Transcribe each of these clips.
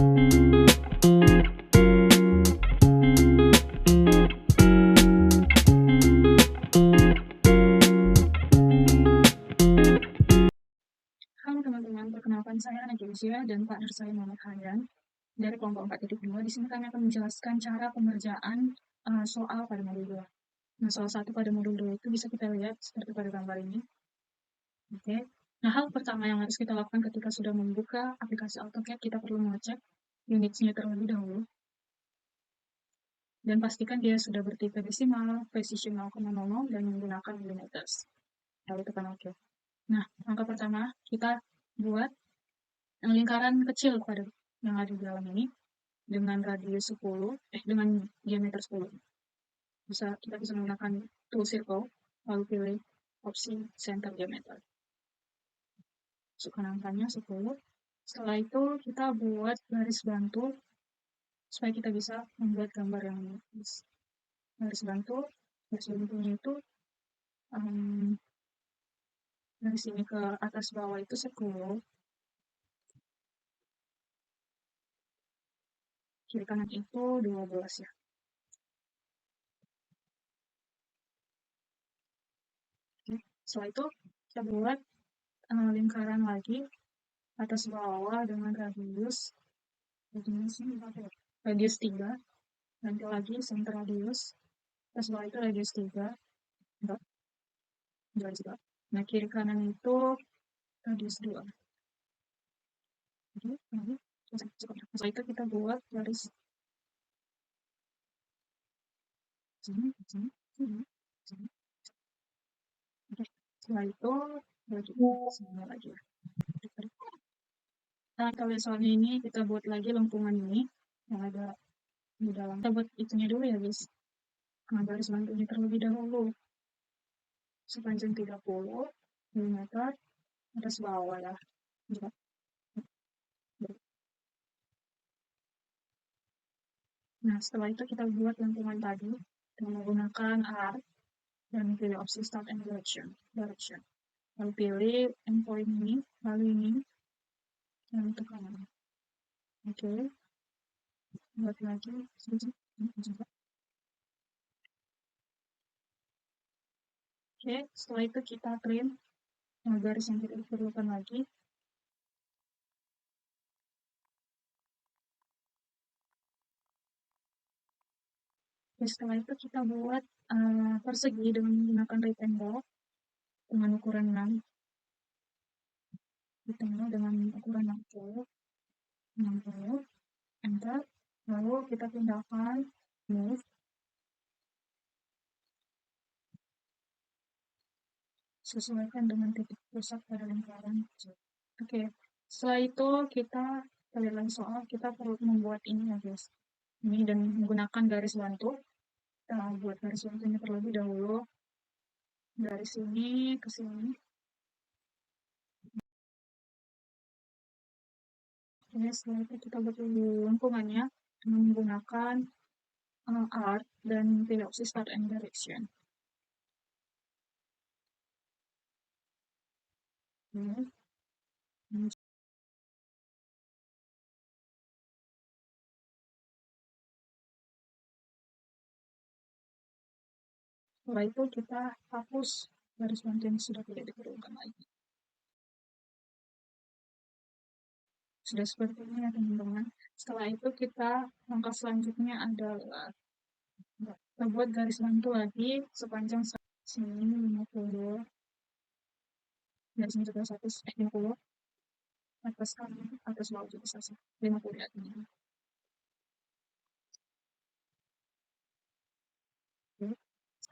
Halo teman-teman, perkenalkan saya Anastasia dan partner saya Muhammad Hayyan dari kelompok 4.2. Di sini kami akan menjelaskan cara pengerjaan soal pada modul 2. Nah, soal 1 pada modul 2 itu bisa kita lihat seperti pada gambar ini. Oke. Nah, hal pertama yang harus kita lakukan ketika sudah membuka aplikasi AutoCAD, kita perlu mengecek unitsnya terlebih dahulu. Dan pastikan dia sudah bertipe desimal, precision 0,00, dan menggunakan millimeters. Lalu tekan OK. Nah, langkah pertama, kita buat lingkaran kecil pada yang ada di dalam ini dengan radius 10, dengan diameter 10. Kita bisa menggunakan tool circle, lalu pilih opsi center diameter. Masukkan angkanya 10. Setelah itu kita buat garis bantu supaya kita bisa membuat gambar yang lurus. Garis bantunya itu dari sini ke atas bawah itu 10, kiri kanan itu 12 ya. Oke. Setelah itu kita buat lingkaran lagi atas bawah dengan radius 3, nanti lagi center radius, atas bawah itu radius 3, nah kiri kanan itu radius 2. Jadi, setelah itu kita buat garis sini, sini, sini, sini. Oke, setelah itu bagi semua lagi. Nah, kalau soalnya ini kita buat lagi lengkungan ini yang ada di dalam. Kita buat itunya dulu ya guys. Nah, garis bantunya terlebih dahulu sepanjang 30 mm atas bawah ya. Nah, setelah itu kita buat lengkungan tadi dengan menggunakan arc dan pilih opsi start and direction. Lalu pilih endpoint ini, lalu ini, lalu tekan. Oke. Buat lagi. Oke, setelah itu kita trim garis yang tidak diperlukan lagi. Oke, setelah itu kita buat persegi dengan menggunakan rectangle dengan ukuran 6. Rectangle dengan ukuran 60, enter. Lalu kita pindahkan move. Sesuaikan dengan titik pusat pada lingkaran. Oke, setelah itu kita lihat soal, kita perlu membuat ini ya guys. Ini dan menggunakan garis bantu. Kita buat garis bantunya terlebih dahulu. Dari sini ke sini. Oke, setelah itu kita buat lengkungannya dengan menggunakan arc dan pilih opsi start and direction. Oke. Setelah itu kita hapus garis bantu yang sudah tidak diperlukan lagi. Sudah seperti ini ya teman-teman. Setelah itu langkah selanjutnya adalah kita buat garis bantu lagi sepanjang sini 50, dari sini juga 150, atas kanan, atas bawah juga 50 ya teman-teman.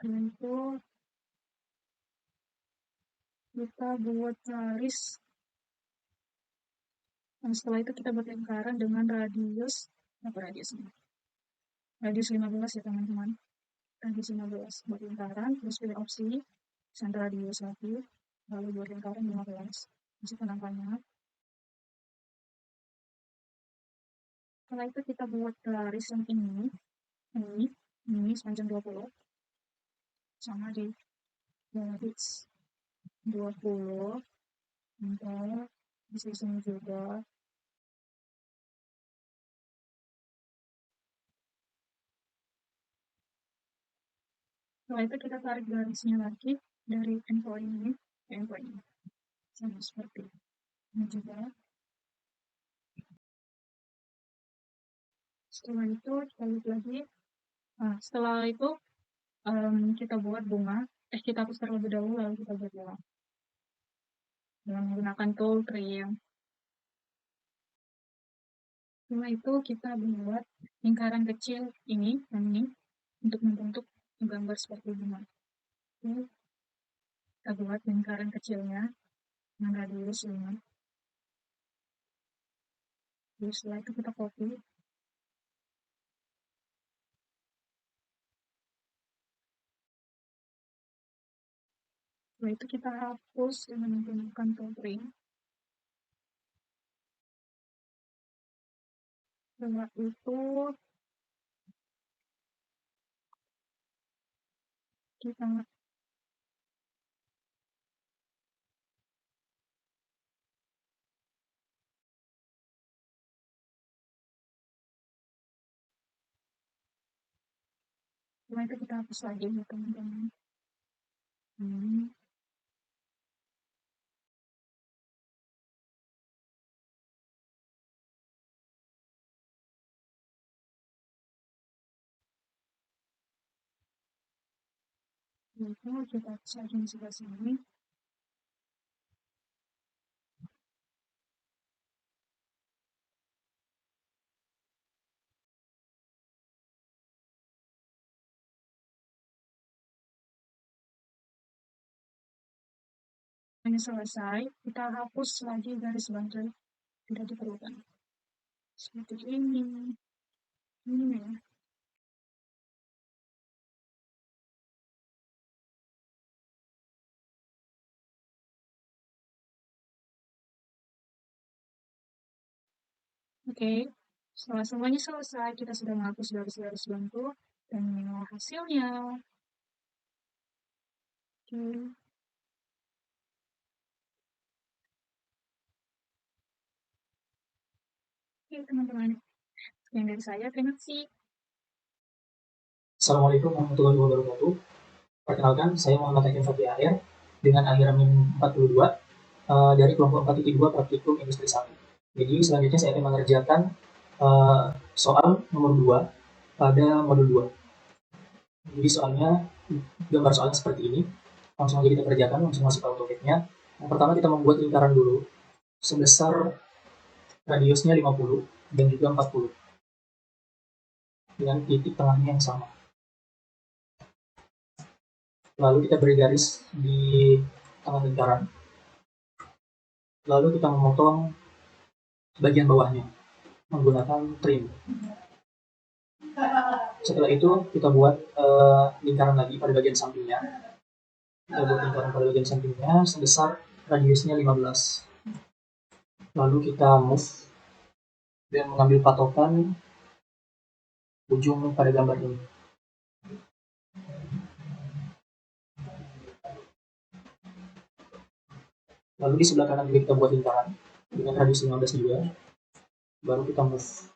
Setelah itu kita buat garis. Nah, setelah itu kita buat lingkaran dengan radius, ini? Radius 15 ya teman-teman. Radius 15 buat lingkaran, terus pilih opsi center radius lagi, lalu buat lingkaran 15. Masukkan angkanya. Setelah itu kita buat garis yang ini sepanjang 20, sama di garis 20, di sini juga Setelah itu kita tarik garisnya lagi dari endpoint ini ke endpoint ini. Sama seperti ini juga. Setelah itu kita lihat lagi. Nah, setelah itu kita buat bunga. Kita hapus terlebih dahulu lalu kita buat bunga dengan menggunakan tool trim. Setelah itu kita buat lingkaran kecil ini, yang ini, untuk membentuk gambar seperti bunga. Kita buat lingkaran kecilnya dengan radius 5. Terus setelah itu kita copy. Setelah itu kita hapus dengan menggunakan tool trim. Setelah itu kita setelah itu kita hapus lagi ya teman-teman. Itu kita hapus lagi di sebelah sini. Hanya selesai, kita hapus lagi garis bantu tidak diperlukan. Seperti ini. Ini ya. Oke, setelah semuanya selesai, kita sudah menghapus garis-garis bantu dan inilah hasilnya. Oke. Oke, teman-teman. Sekian dari saya, terima kasih. Assalamualaikum warahmatullahi wabarakatuh. Perkenalkan, saya Muhammad Hakim Fakih Akhir dengan akhir Amin 42 dari kelompok 4.2 praktikum industri 1. Jadi selanjutnya saya akan mengerjakan soal nomor 2 pada modul 2. Jadi soalnya, gambar soalnya seperti ini. Langsung aja kita kerjakan, langsung masuk ke AutoCAD-nya. Yang pertama kita membuat lingkaran dulu sebesar radiusnya 50 dan juga 40 dengan titik tengahnya yang sama. Lalu kita beri garis di tengah lingkaran. Lalu kita memotong bagian bawahnya menggunakan trim. Setelah itu kita buat lingkaran lagi pada bagian sampingnya. Kita buat lingkaran pada bagian sampingnya sebesar radiusnya 15. Lalu kita move dan mengambil patokan ujung pada gambar ini. Lalu di sebelah kanan juga kita buat lingkaran dengan radius 15 juga. Baru kita move.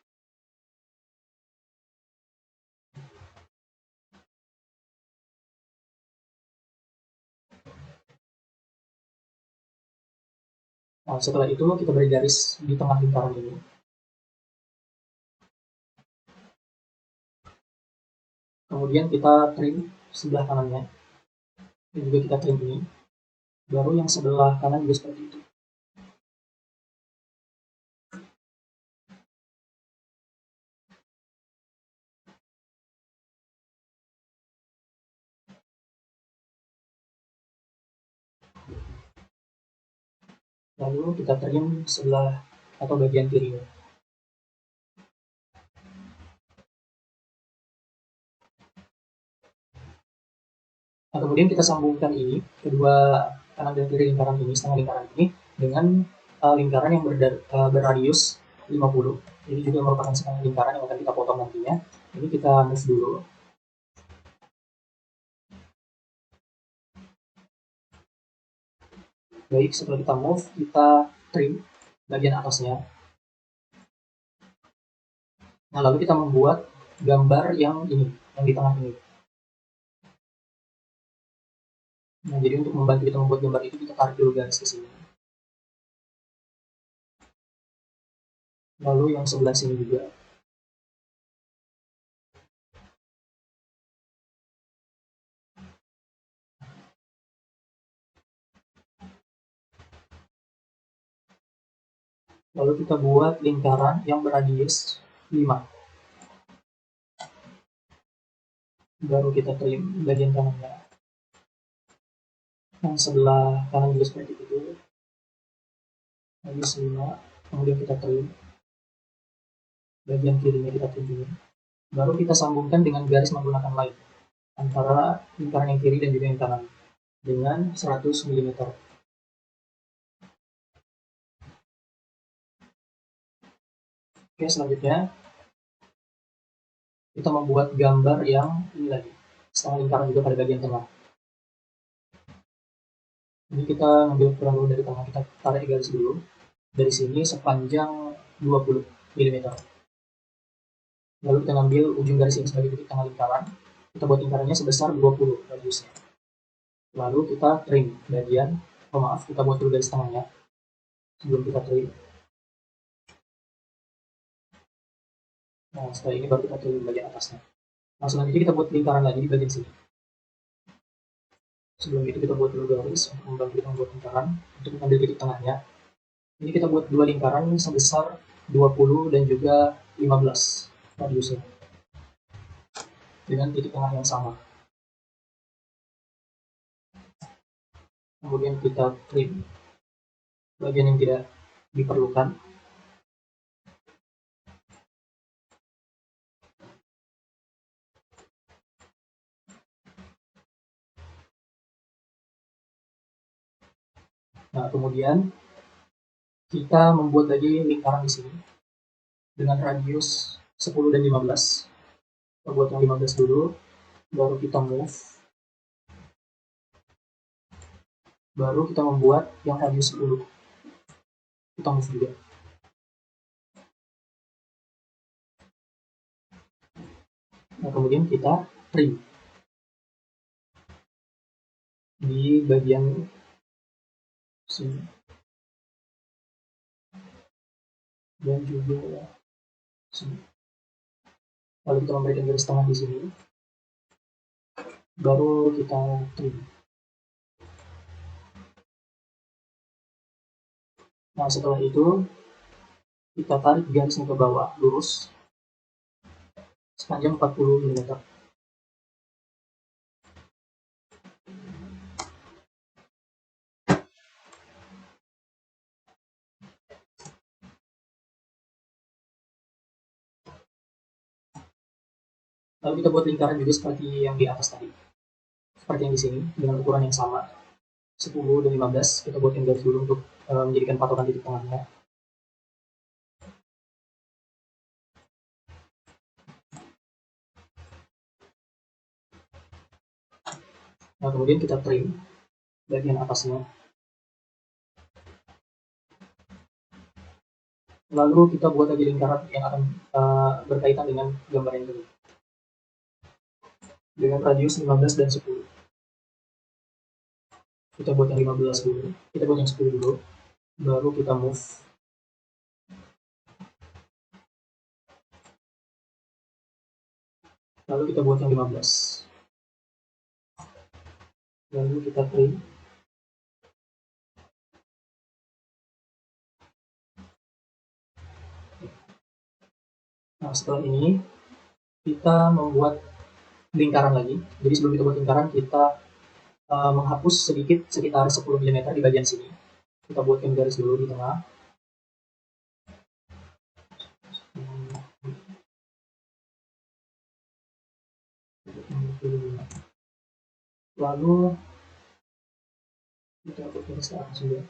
Nah, setelah itu kita beri garis di tengah lingkaran ini. Kemudian kita trim sebelah kanannya. Dan juga kita trim ini. Baru yang sebelah kanan juga seperti itu. Lalu kita trim sebelah atau bagian kirinya. Nah, kemudian kita sambungkan ini, kedua kanan dan kiri lingkaran ini, setengah lingkaran ini, dengan lingkaran yang berradius 50. Ini juga merupakan setengah lingkaran yang akan kita potong nantinya. Ini kita move dulu. Baik, setelah kita move, kita trim bagian atasnya. Nah, lalu kita membuat gambar yang ini, yang di tengah ini. Nah, jadi untuk membantu kita membuat gambar itu, kita tarik dulu garis ke sini. Lalu yang sebelah sini juga. Lalu kita buat lingkaran yang berradius 5. Baru kita trim bagian kanannya. Yang sebelah kanan juga seperti itu. Radius 5. Kemudian kita trim. Bagian kirinya kita trim juga. Baru kita sambungkan dengan garis menggunakan line antara lingkaran yang kiri dan juga yang kanan dengan 100 mm. Oke, selanjutnya kita membuat gambar yang ini lagi, setengah lingkaran juga pada bagian tengah. Ini kita ambil kurang dari tengah, kita tarik garis dulu dari sini sepanjang 20 mm. Lalu kita ambil ujung garis ini sebagai titik tengah lingkaran. Kita buat lingkarannya sebesar 20 radiusnya. Lalu kita trim bagian, kita buat dulu garis tengahnya sebelum kita trim. Nah, setelah ini baru kita trim bagian atasnya. Nah, selanjutnya kita buat lingkaran lagi di bagian sini. Sebelum itu kita buat dulu garis untuk membantu kita membuat lingkaran. Untuk mengambil titik tengahnya, ini kita buat dua lingkaran sebesar 20 dan juga 15 radiusnya dengan titik tengah yang sama. Kemudian kita trim bagian yang tidak diperlukan. Nah, kemudian kita membuat lagi lingkaran di sini dengan radius 10 dan 15. Kita buat yang 15 dulu, baru kita move. Baru kita membuat yang radius 10. Kita move juga. Nah, kemudian kita trim di bagian sini dan juga sini. Lalu kita memberikan garis tengah di sini, baru kita trim. Nah, setelah itu kita tarik garisnya ke bawah lurus sepanjang 40 mm. Lalu kita buat lingkaran juga seperti yang di atas tadi, seperti yang di sini dengan ukuran yang sama 10 dan 15. Kita buat garis dulu untuk menjadikan patokan titik tengahnya. Nah, kemudian kita trim bagian atasnya. Lalu kita buat lagi lingkaran yang akan berkaitan dengan gambar yang ini dengan radius 15 dan 10. Kita buat yang 15 dulu, kita buat yang 10 dulu, baru kita move. Lalu kita buat yang 15. Lalu kita trim. Nah, setelah ini kita membuat lingkaran lagi. Jadi sebelum kita buat lingkaran, kita menghapus sedikit sekitar 10 mm di bagian sini. Kita buatkan garis dulu di tengah. Lalu kita buat garis ke atas juga.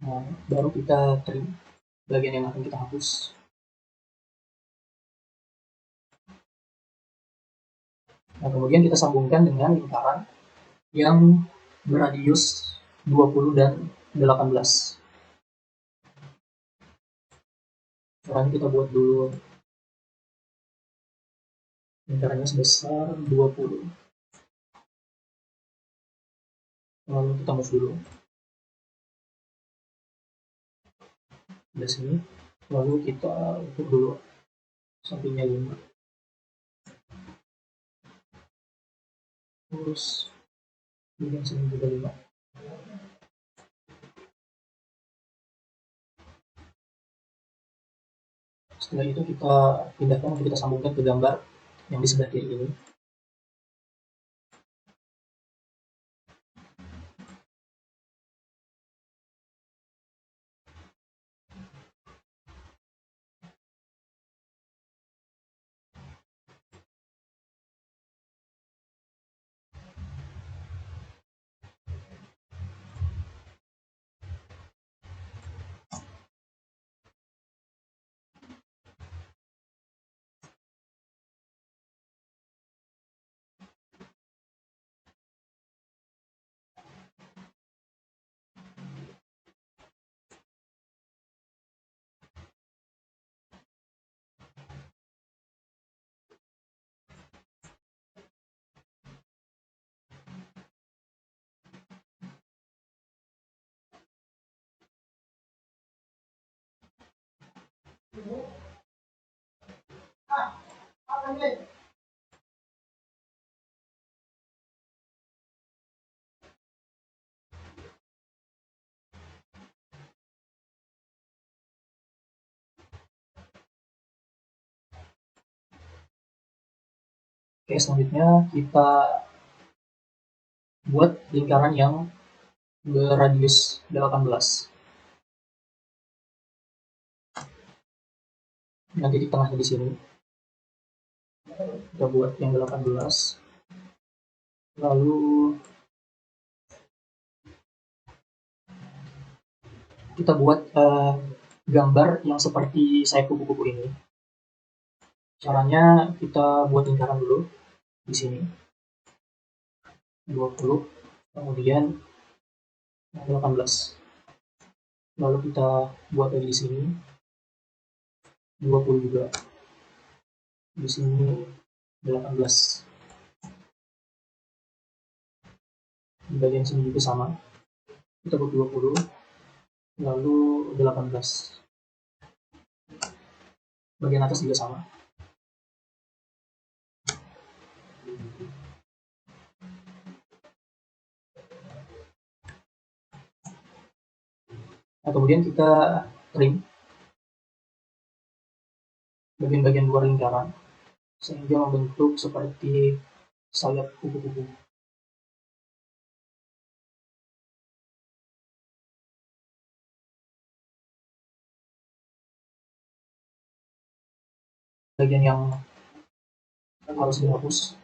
Nah, baru kita trim bagian yang akan kita hapus. Nah, kemudian kita sambungkan dengan lingkaran yang beradius 20 dan 18. Sekarang kita buat dulu lingkarannya sebesar 20. Lalu kita move dulu dari sini. Lalu kita ukur dulu sampingnya 5. Terus bagian sini juga 5. Setelah itu kita pindahkan untuk kita sambungkan ke gambar yang di sebelah kiri ini. Oke, selanjutnya kita buat lingkaran yang beradius 18. Yang titik tengahnya di sini. Kita buat yang 18. Lalu kita buat gambar yang seperti sayap kupu-kupu ini. Caranya kita buat lingkaran dulu di sini 20, kemudian 18. Lalu kita buat lagi di sini 20 juga. Di sini 18. Di bagian sini juga sama. Kita buat 20, lalu 18. Bagian atas juga sama. Nah, kemudian kita trim bagian-bagian luar lingkaran sehingga membentuk seperti sayap kupu-kupu. Bagian yang harus dihapus.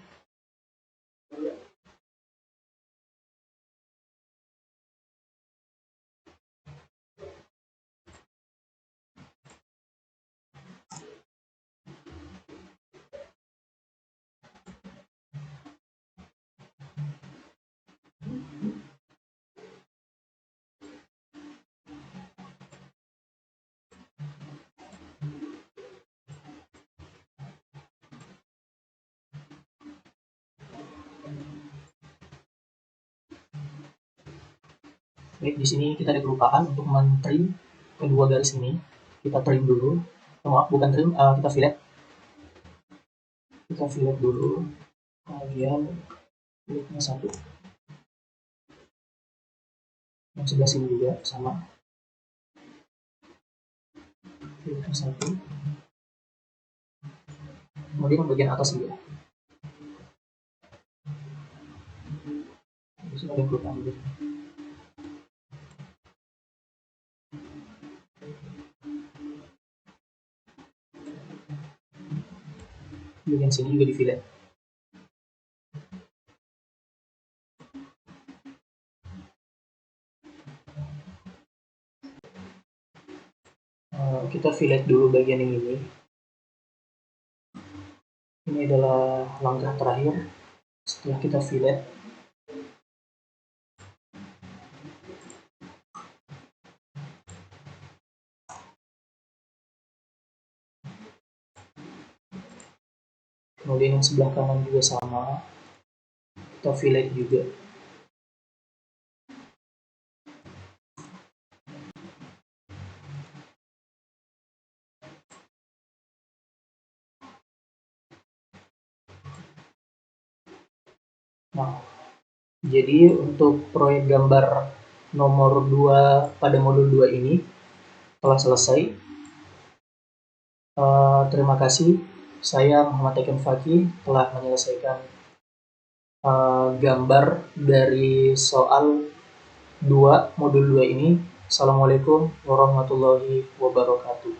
Baik, di sini kita ada kelupaan untuk men-trim kedua garis ini. Kita trim dulu. Maaf, bukan trim, kita fillet. Kita fillet dulu. Kemudian filletnya satu. Yang sebelah sini juga sama. Filletnya satu. Kemudian bagian atas juga. Di sini ada kelupaan juga. Bagian sini juga di fillet. Kita fillet dulu bagian yang ini. Ini adalah langkah terakhir Setelah kita fillet, kemudian yang sebelah kanan juga sama, kita fillet juga. Nah, jadi untuk proyek gambar nomor 2 pada modul 2 ini telah selesai. Terima kasih. Saya Muhammad Tekem Fakih telah menyelesaikan gambar dari soal 2 modul 2 ini. Assalamualaikum warahmatullahi wabarakatuh.